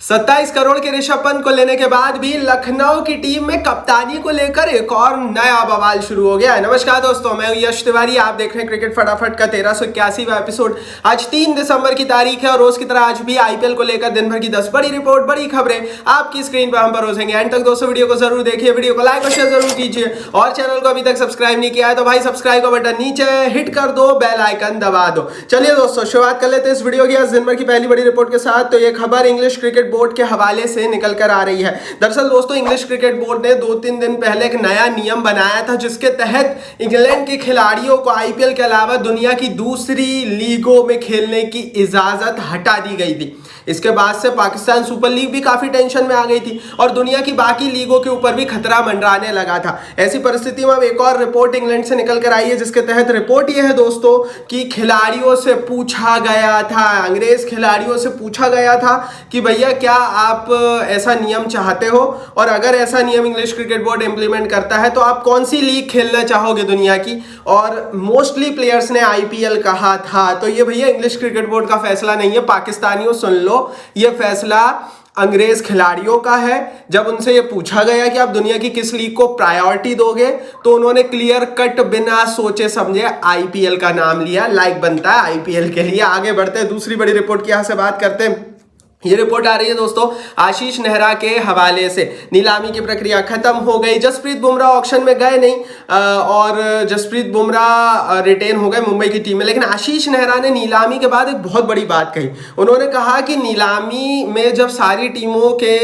27 करोड़ के ऋषभ पंत को लेने के बाद भी लखनऊ की टीम में कप्तानी को लेकर एक और नया बवाल शुरू हो गया है। नमस्कार दोस्तों, मैं हूं यश तिवारी, आप देख रहे हैं क्रिकेट फटाफट का 1381वां एपिसोड। आज 3 दिसंबर की तारीख है और रोज की तरह आज भी आईपीएल को लेकर दिन भर की 10 बड़ी रिपोर्ट, बड़ी खबरें आपकी स्क्रीन पर हम परोसेंगे। एंड तक दोस्तों वीडियो को जरूर देखिए, वीडियो को लाइक और शेयर जरूर कीजिए और चैनल को अभी तक सब्सक्राइब नहीं किया है तो भाई सब्सक्राइब का बटन नीचे हिट कर दो, बेल आइकन दबा दो। चलिए दोस्तों शुरुआत कर लेते हैं इस वीडियो की आज दिन भर की पहली बड़ी रिपोर्ट के साथ। तो ये खबर इंग्लिश क्रिकेट बोर्ड के हवाले से निकल कर आ रही है। दरअसल दोस्तों इंग्लिश क्रिकेट बोर्ड ने 2-3 दिन पहले एक नया नियम बनाया था जिसके तहत इंग्लैंड के खिलाड़ियों को आईपीएल के अलावा दुनिया की दूसरी लीगों में खेलने की इजाजत हटा दी गई थी। इसके बाद से पाकिस्तान सुपर लीग भी काफी टेंशन में आ गई थी और दुनिया की बाकी लीगों के ऊपर भी खतरा मंडराने लगा था। ऐसी परिस्थिति में अब एक और रिपोर्ट इंग्लैंड से निकल कर आई है जिसके तहत रिपोर्ट यह है दोस्तों कि खिलाड़ियों से पूछा गया था, अंग्रेज खिलाड़ियों से पूछा गया था कि भैया क्या आप ऐसा नियम चाहते हो, और अगर ऐसा नियम इंग्लिश क्रिकेट बोर्ड इंप्लीमेंट करता है तो आप कौन सी लीग खेलना चाहोगे दुनिया की। और मोस्टली प्लेयर्स ने आईपीएल कहा था। तो ये भैया इंग्लिश क्रिकेट बोर्ड का फैसला नहीं है, पाकिस्तानियों सुन लो, ये फैसला अंग्रेज खिलाड़ियों का है। जब उनसे ये पूछा गया कि आप दुनिया की किस लीग को प्रायोरिटी दोगे तो उन्होंने क्लियर कट बिना सोचे समझे आईपीएल का नाम लिया। लाइक बनता है आईपीएल के लिए। आगे बढ़ते हैं, दूसरी बड़ी रिपोर्ट की यहां से बात करते हैं। ये रिपोर्ट आ रही है दोस्तों आशीष नेहरा के हवाले से। नीलामी की प्रक्रिया खत्म हो गई, जसप्रीत बुमराह ऑक्शन में गए नहीं और जसप्रीत बुमराह रिटेन हो गए मुंबई की टीम में। लेकिन आशीष नेहरा ने नीलामी के बाद एक बहुत बड़ी बात कही। उन्होंने कहा कि नीलामी में जब सारी टीमों के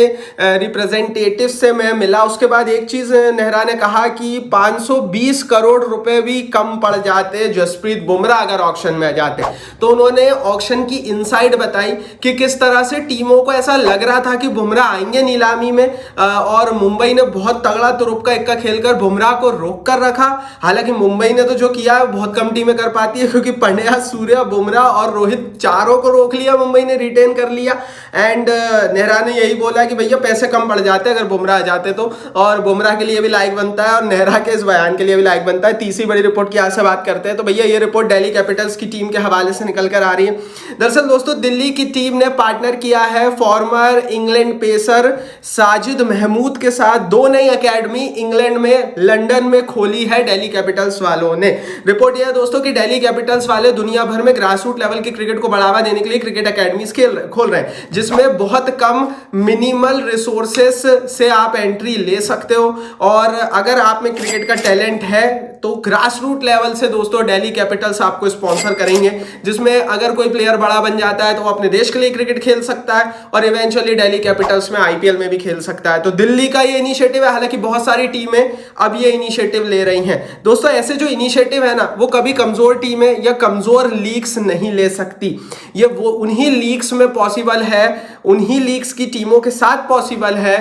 रिप्रेजेंटेटिव से मैं मिला उसके बाद एक चीज नेहरा ने कहा कि 520 करोड़ रुपए भी कम पड़ जाते जसप्रीत बुमराह अगर ऑक्शन में आ जाते। तो उन्होंने ऑक्शन की इनसाइड बताई कि किस तरह से टीमों को ऐसा लग रहा था कि बुमराह आएंगे नीलामी में और मुंबई ने बहुत तगड़ा तुरुप का इक्का खेलकर बुमराह को रोक कर रखा। हालांकि मुंबई ने तो जो किया है बहुत कम टीमें कर पाती है क्योंकि पंड्या, सूर्या, बुमराह और रोहित चारों को रोक लिया, मुंबई ने रिटेन कर लिया। एंड नेहरा ने यही बोला कि भैया पैसे कम पड़ जाते अगर बुमराह आ जाते तो, और बुमराह के लिए भी लाइक बनता है और नेहरा के इस बयान के लिए भी लाइक बनता है। तीसरी बड़ी रिपोर्ट की आज से बात करते हैं। तो भैया ये रिपोर्ट दिल्ली कैपिटल्स की टीम के हवाले से निकल कर आ रही है। दरअसल दोस्तों दिल्ली की टीम ने पार्टनर किया है former England pacer Sajid Mahmood के साथ। 2 नई एकेडमी इंग्लैंड में लंदन में खोली है दिल्ली कैपिटल्स वालों ने। रिपोर्ट यह है दोस्तों कि दिल्ली कैपिटल्स वाले दुनिया भर में ग्रासरूट लेवल के क्रिकेट को बढ़ावा देने के लिए क्रिकेट एकेडमीज खोल रहे हैं जिसमें बहुत कम मिनिमल रिसोर्सेस से आप एंट्री ले सकते हो। और अगर आप में क्रिकेट का टैलेंट है तो ग्रासरूट लेवल से दोस्तों दिल्ली कैपिटल्स आपको स्पॉन्सर करेंगे, जिसमें अगर कोई प्लेयर बड़ा बन जाता है तो वो अपने देश के लिए क्रिकेट खेल सकता है और इवेंचुअली दिल्ली कैपिटल्स में आईपीएल में भी खेल सकता है। तो दिल्ली का ये इनिशिएटिव है। हालांकि बहुत सारी टीमें अब ये इनिशिएटिव ले रही हैं। दोस्तों ऐसे जो इनिशिएटिव है ना वो कभी कमजोर टीमें या कमजोर लीग्स नहीं ले सकती। ये वो उन्हीं लीग्स में पॉसिबल है, उन्हीं लीग्स की टीमों के साथ पॉसिबल है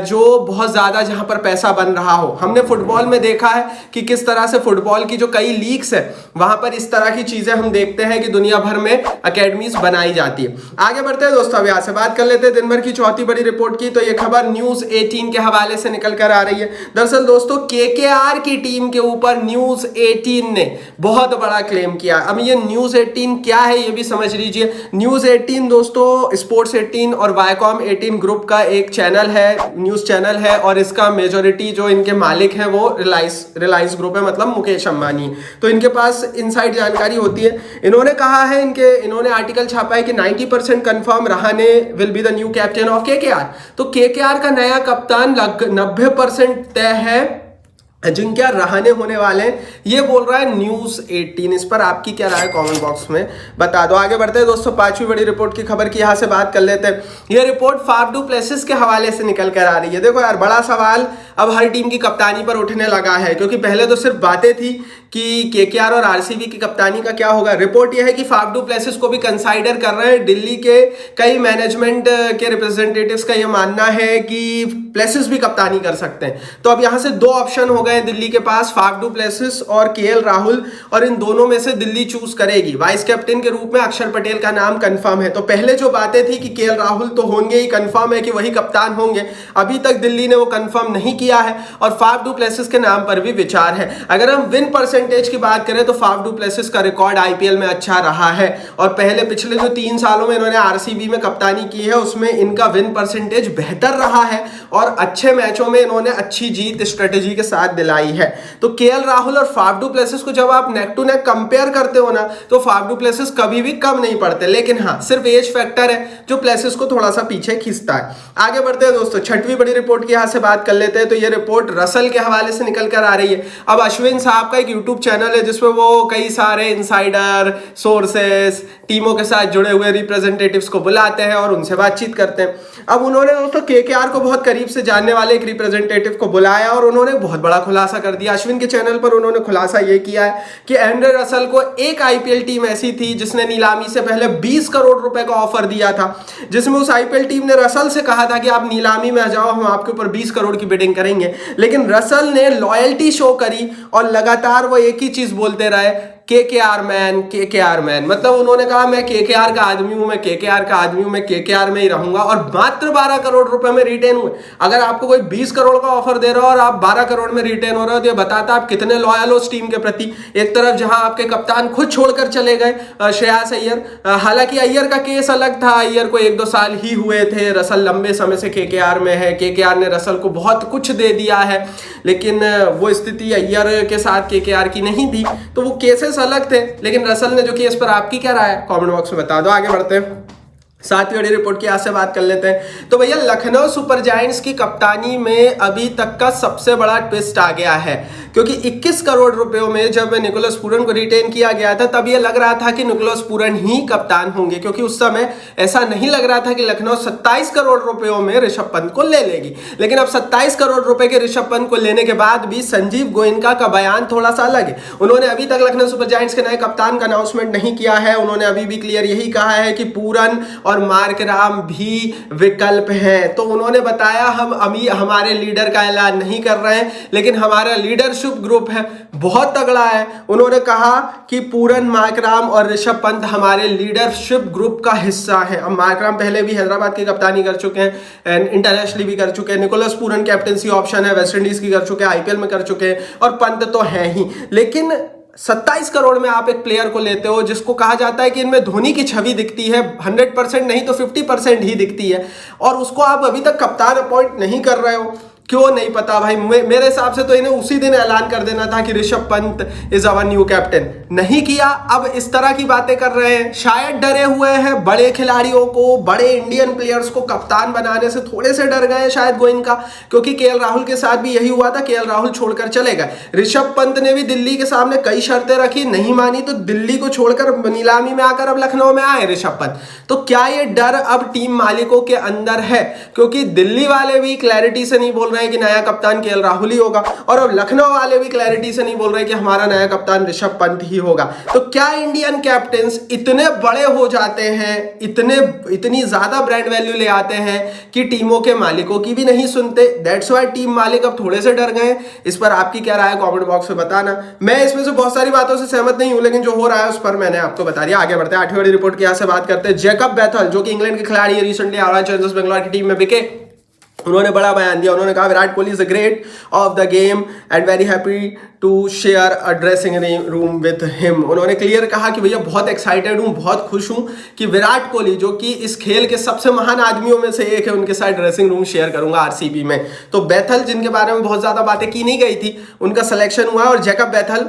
जो बहुत ज्यादा जहां पर पैसा बन रहा हो। हमने फुटबॉल में देखा है कि किस तरह से फुटबॉल की जो कई लीग्स है वहां पर इस तरह की चीजें हम देखते हैं कि दुनिया भर में एकेडमीज बनाई जाती है। आगे बढ़ते हैं दोस्तों, अब यहां से बात कर लेते हैं दिन भर की चौथी बड़ी रिपोर्ट की। तो ये खबर न्यूज 18 के हवाले से निकल कर आ रही है। दरअसल दोस्तों केकेआर की टीम के ऊपर न्यूज 18 ने बहुत बड़ा क्लेम किया। अब ये न्यूज 18 क्या है ये भी समझ लीजिए। न्यूज 18 दोस्तों स्पोर्ट्स 18 और वायकॉम 18 ग्रुप का एक चैनल है, न्यूज चैनल है और इसका मेजोरिटी जो इनके मालिक है वो रिलायंस ग्रुप है, मतलब मुकेश अंबानी। तो इनके पास इनसाइड जानकारी होती है। इन्होंने कहा है, इन्होंने आर्टिकल छापा है कि 90% confirm Rahane will be the new captain of KKR. तो केकेआर का नया कप्तान 90% तय है, अजिंक्य रहाणे होने वाले हैं, ये बोल रहा है न्यूज 18। इस पर आपकी क्या राय है कमेंट बॉक्स में बता दो। आगे बढ़ते हैं दोस्तों, 5वीं बड़ी रिपोर्ट की खबर की यहां से बात कर लेते हैं। ये रिपोर्ट फाफ डू प्लेसिस के हवाले से निकल कर आ रही है। देखो यार बड़ा सवाल अब हर टीम की कप्तानी पर उठने लगा है क्योंकि पहले तो सिर्फ बातें थी कि केकेआर और आरसीबी की कप्तानी का क्या होगा। रिपोर्ट यह है कि फाफ डू प्लेसिस को भी कंसाइडर कर रहे हैं। दिल्ली के कई मैनेजमेंट के रिप्रेजेंटेटिव्स का यह मानना है कि प्लेसिस भी कप्तानी कर सकते हैं। तो अब यहां से 2 ऑप्शन हो गए हैं दिल्ली के पास, फाफ डू प्लेसिस और केएल राहुल, और इन दोनों में से दिल्ली चूज करेगी। वाइस कैप्टन के रूप में अक्षर पटेल का नाम कंफर्म है। तो पहले जो बातें थी कि केएल राहुल तो होंगे ही, कंफर्म है कि वही कप्तान होंगे, अभी तक दिल्ली ने वो कंफर्म नहीं किया है। और फाफ डू प्लेसिस के नाम पर भी विचार है। अगर हम विन परसेंटेज की बात करें तो फाफ डू प्लेसिस का रिकॉर्ड आईपीएल में अच्छा रहा है, और पिछले जो 3 सालों में इन्होंने आरसीबी में कप्तानी की है उसमें इनका विन परसेंटेज बेहतर रहा है, और अच्छे मैचों में इन्होंने अच्छी जीत स्ट्रेटेजी के साथ दिलाई है। तो केएल राहुल और फाफ डू प्लेसिस को जब आप नेक टू नेक कंपेयर करते हो ना, तो फाफ डू प्लेसिस कभी भी कम नहीं पड़ते, लेकिन हाँ सिर्फ एज फैक्टर है जो प्लेसिस को थोड़ा सा पीछे खींचता है। आगे बढ़ते हैं दोस्तों, छठवीं बड़ी रिपोर्ट की यहां से बात कर लेते हैं। तो ये रिपोर्ट रसल के हवाले से निकल कर आ रही है। अब अश्विन साहब का एक यूट्यूब चैनल है जिसमें वो कई सारे इनसाइडर सोर्सेस, टीमों के साथ जुड़े हुए रिप्रेजेंटेटिव्स को बुलाते हैं और उनसे बातचीत करते हैं। अब उन्होंने दोस्तों केकेआर को बहुत करीब से जानने वाले एक रिप्रेजेंटेटिव को बुलाया और उन्होंने बहुत बड़ा खुलासा कर दिया। अश्विन के चैनल पर उन्होंने खुलासा ये किया है कि एंड्रे रसल को एक आईपीएल टीम ऐसी थी जिसने नीलामी से पहले 20 करोड़ रुपए का ऑफर दिया था, जिसमें उस आईपीएल टीम ने रसल से कहा था कि आप नीलामी में आ जाओ, हम आपके ऊपर 20 करोड़ की बिडिंग करेंगे। लेकिन रसल ने लॉयल्टी शो करी और लगातार वो एक ही चीज बोलते रहे, केकेआर मैन। मतलब उन्होंने कहा मैं केकेआर का आदमी हूं, मैं केकेआर का आदमी हूं, मैं केकेआर में ही रहूंगा, और मात्र 12 करोड़ रुपए में रिटेन हुए। अगर आपको कोई 20 करोड़ का ऑफर दे रहा हो और आप 12 करोड़ में रिटेन हो रहे हो तो ये बताता आप कितने लॉयल हो उस टीम के प्रति। एक तरफ जहां आपके कप्तान खुद छोड़कर चले गए श्रेयस अय्यर, हालांकि अय्यर का केस अलग था, अय्यर को 1-2 साल ही हुए थे, रसल लंबे समय से केकेआर में है, केकेआर ने रसल को बहुत कुछ दे दिया है, लेकिन वो स्थिति अय्यर के साथ केकेआर की नहीं थी, तो वो केसेस अलग थे। लेकिन रसल ने जो किया, इस पर आपकी क्या राय है कमेंट बॉक्स में बता दो। आगे बढ़ते हैं, सातवीं बड़ी रिपोर्ट की यहाँ से बात कर लेते हैं। तो भैया लखनऊ सुपर जायंट्स की कप्तानी में अभी तक का सबसे बड़ा ट्विस्ट आ गया है, क्योंकि 21 करोड़ रुपयों में जब निकोलस पूरन को रिटेन किया गया था तब ये लग रहा था कि निकोलस पूरन ही कप्तान होंगे, क्योंकि उस समय ऐसा नहीं लग रहा था कि लखनऊ 27 करोड़ रुपयों में ऋषभ पंत को ले लेगी। लेकिन अब 27 करोड़ रुपए के ऋषभ पंत को लेने के बाद भी संजीव गोयनका का बयान थोड़ा सा अलग है। उन्होंने अभी तक लखनऊ सुपर जायंट्स के नए कप्तान का अनाउंसमेंट नहीं किया है। उन्होंने अभी भी क्लियर यही कहा है कि पूरन और मार्क राम भी विकल्प हैं। तो उन्होंने बताया हम अभी हमारे लीडर का ऐलान नहीं कर रहे हैं, लेकिन हमारा लीडरशिप ग्रुप है बहुत तगड़ा है। उन्होंने कहा कि पूरन, मार्कराम और ऋषभ पंत हमारे लीडरशिप ग्रुप का हिस्सा है। अब मार्कराम पहले भी हैदराबाद की कप्तानी कर चुके हैं, इंटरनेशनली भी कर चुके हैं। निकोलस पूरन कैप्टनसी ऑप्शन है, वेस्ट इंडीज की कर चुके हैं, आईपीएल में कर चुके हैं, और पंत तो है ही। लेकिन 27 करोड़ में आप एक प्लेयर को लेते हो जिसको कहा जाता है कि इनमें धोनी की छवि दिखती है, 100% नहीं तो 50% ही दिखती है, और उसको आप अभी तक कप्तान अपॉइंट नहीं कर रहे हो। क्यों नहीं पता भाई, मेरे हिसाब से तो इन्हें उसी दिन ऐलान कर देना था कि Rishabh Pant is our new captain. नहीं किया, अब इस तरह की बातें कर रहे हैं। शायद डरे हुए हैं बड़े खिलाड़ियों को, बड़े इंडियन प्लेयर्स को कप्तान बनाने से थोड़े से डर गए शायद गोयनका, क्योंकि केएल राहुल के साथ भी यही हुआ था, केएल राहुल छोड़कर चले गए। ऋषभ पंत ने भी दिल्ली के सामने कई शर्तें रखी, नहीं मानी, तो दिल्ली को छोड़कर नीलामी में आकर अब लखनऊ में आए ऋषभ पंत। तो क्या ये डर अब टीम मालिकों के अंदर है? क्योंकि दिल्ली वाले भी क्लैरिटी से नहीं बोल कि नया कप्तान केएल राहुल ही होगा, और अब लखनऊ वाले भी क्लैरिटी से नहीं बोल रहे कि हमारा नया कप्तान ऋषभ पंत ही होगा। तो क्या इंडियन कैप्टन्स इतने बड़े हो जाते हैं, इतनी ज्यादा ब्रांड वैल्यू ले आते हैं कि टीमों के मालिकों की भी नहीं सुनते? दैट्स व्हाई टीम मालिक अब थोड़े से डर गए। इस पर आपकी क्या राय है कमेंट बॉक्स में बताना। मैं इसमें से बहुत सारी बातों से सहमत नहीं हूं, लेकिन जो हो रहा है उस पर मैंने आपको बता दिया। आगे बढ़ते हैं, 8वीं बड़ी रिपोर्ट की यहां से बात करते हैं। जैकब बैथल जो कि इंग्लैंड के खिलाड़ी है, रिसेंटली रॉयल चैलेंजर्स बेंगलोर की टीम में बिके, उन्होंने बड़ा बयान दिया। उन्होंने कहा Virat Kohli is the great of the game and very happy to share a dressing room with him. उन्होंने क्लियर कहा कि भैया बहुत एक्साइटेड हूँ, बहुत खुश हूँ कि विराट कोहली जो कि इस खेल के सबसे महान आदमियों में से एक है, उनके साथ ड्रेसिंग रूम शेयर करूंगा आरसीबी में। तो बैथल जिनके बारे में बहुत ज्यादा बातें की नहीं गई थी, उनका सिलेक्शन हुआ, और जैकब बैथल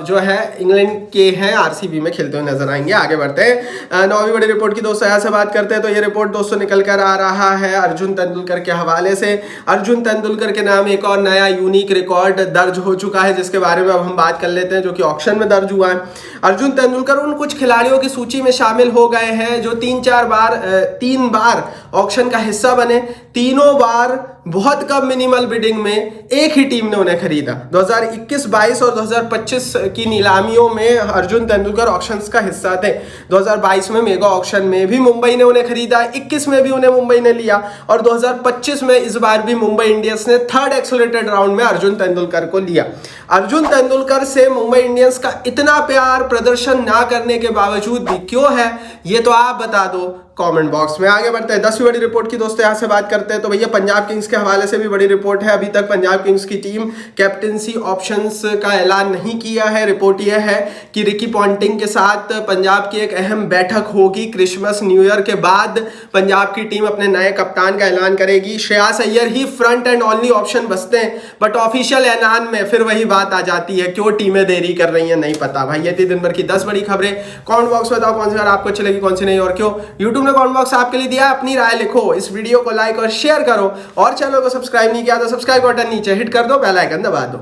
जो है इंग्लैंड के हैं, आरसीबी में खेलते हुए नजर आएंगे। आगे बढ़ते हैं, 9वीं बड़ी रिपोर्ट की दोस्तों यहाँ से बात करते हैं। तो ये रिपोर्ट दोस्तों निकल कर आ रहा है अर्जुन तेंदुलकर के हवाले से। अर्जुन तेंदुलकर के नाम एक और नया यूनिक रिकॉर्ड दर्ज हो चुका है, जिसके बारे में अब हम बात कर लेते हैं, जो कि ऑक्शन में दर्ज हुआ है। अर्जुन तेंदुलकर उन कुछ खिलाड़ियों की सूची में शामिल हो गए हैं जो 3 बार ऑक्शन का हिस्सा बने, तीनों बार बहुत कम मिनिमल बिडिंग में एक ही टीम ने उन्हें खरीदा। 2021-22 और 2025 की नीलामियों में अर्जुन तेंदुलकर ऑक्शंस का हिस्सा थे। 2022 में मेगा ऑक्शन में भी मुंबई ने उन्हें खरीदा, 21 में भी उन्हें मुंबई ने लिया और 2025 में इस बार भी मुंबई इंडियंस ने थर्ड एक्सेलरेटेड राउंड में अर्जुन तेंदुलकर को लिया। अर्जुन तेंदुलकर से मुंबई इंडियंस का इतना प्यार प्रदर्शन ना करने के बावजूद भी क्यों है, ये तो आप बता दो कमेंट बॉक्स में। आगे बढ़ते हैं 10वीं बड़ी रिपोर्ट की दोस्तों, यहाँ से बात करते हैं तो भैया पंजाब किंग्स के हवाले से भी बड़ी रिपोर्ट है। अभी तक पंजाब किंग्स की टीम कैप्टेंसी ऑप्शंस का ऐलान नहीं किया है। रिपोर्ट यह है कि रिकी पॉन्टिंग के साथ पंजाब की एक अहम बैठक होगी। क्रिसमस न्यू ईयर के बाद पंजाब की टीम अपने नए कप्तान का ऐलान करेगी। श्रेयस अय्यर ही फ्रंट एंड ओनली ऑप्शन बचते हैं, बट ऑफिशियल ऐलान में फिर वही बात आ जाती है, क्यों टीमें देरी कर रही हैं नहीं पता। भाई ये थी दिन भर की 10 बड़ी खबरें। कमेंट बॉक्स में बताओ कौन सी आपको अच्छी लगी, कौन सी नहीं और क्यों। यूट्यूब ने कमेंट बॉक्स आपके लिए दिया, अपनी राय लिखो, इस वीडियो को लाइक और शेयर करो और चैनल को सब्सक्राइब नहीं किया तो सब्सक्राइब बटन नीचे हिट कर दो, बेल आइकन दबा दो।